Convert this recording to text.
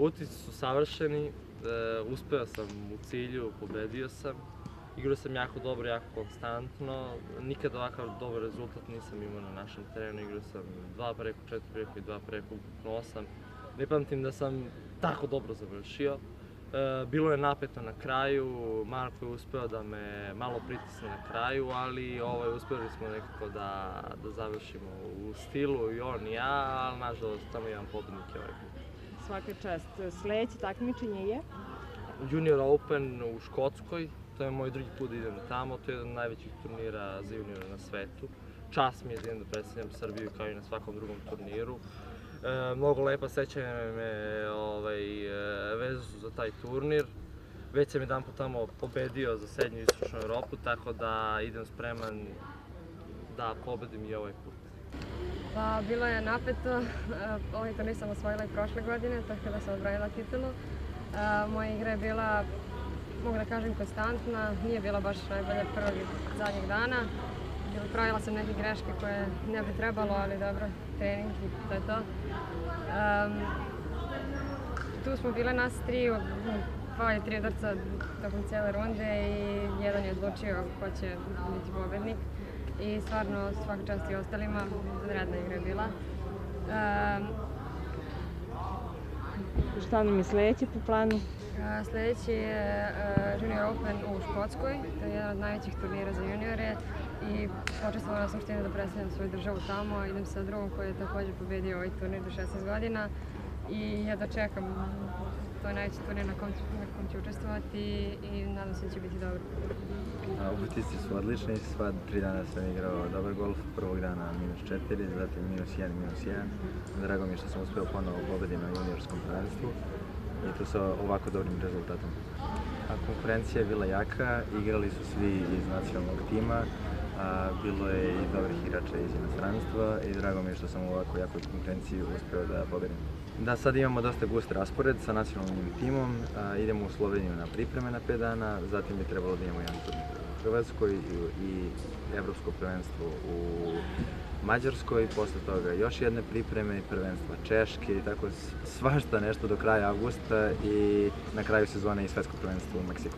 utisci su savršeni, uspeo sam u cilju, pobedio sam. Igrao sam jako dobro, jako konstantno. Nikad ovakav dobar rezultat nisam imao na našem terenu. Igrao sam 2 preko, 4 preko i 2 preko, ukupno 8. Ne pamtim da sam tako dobro završio. Bilo je napeto na kraju, Marko je uspeo da me malo pritisne na kraju, ali uspeli smo nekako da završimo u stilu i on i ja, ali nažalost samo jedan pobednik je ovaj put. Svaka čast. Sledeće takmičenje je? Junior Open u Škotskoj, to je moj drugi put da idem tamo, to je jedan od najvećih turnira za juniora na svetu. Čast mi je da idem da predstavljam Srbiju kao i na svakom drugom turniru. Mnogo lepa sećanja me vezu su za taj turnir. Već sam jedan put tamo pobedio za srednju i istočnu Evropu, tako da idem spreman da pobedim i ovaj put. Pa, bilo je napeto. Ovaj turnir sam osvojila i prošle godine, tako da sam odbranila titulu. Moja igra je bila, mogu da kažem, konstantna. Nije bila baš najbolja prvog i zadnjeg dana. Pravila sam neke greške koje ne bi trebalo, ali dobro, trening i to je to. Tu smo bile nas tri, 2 ili 3 udarca tokom cijele runde i jedan je odlučio ko će biti pobednik. I stvarno svaka čast i ostalima, redna igra je bila. Šta nam je sledeće po planu? Sledeći je Junior Open u Škotskoj, to je jedan od najvećih turnira za juniore i počestvovala sam da predstavljam svoju državu tamo. Idem sa drugom koji je također pobedio ovaj turnir do 16 godina i ja da čekam. To je najveći turnir na kom ću učestvovati i nadam se da će biti dobro. Utisci su odlični, sva 3 dana sam igrao dobar golf, prvog dana -4, zatim -1, -1. Drago mi je što sam uspeo ponovo pobedim na juniorskom prvenstvu i to sa ovako dobrim rezultatom. Konkurencija je bila jaka, igrali su svi iz nacionalnog tima, bilo je i dobrih igrača iz inostranstva i drago mi je što sam u ovako jakoj konkurenciji uspeo da pobedim. Da, sad imamo dosta gust raspored sa nacionalnim timom, idemo u Sloveniju na pripreme na 5 dana, zatim bi trebalo da imamo jedan turnir u Hrvatskoj i evropsko prvenstvo u Mađarskoj, posle toga još jedne pripreme i prvenstva Češke i tako svašta nešto do kraja avgusta i na kraju sezone i svetsko prvenstvo u Meksiku.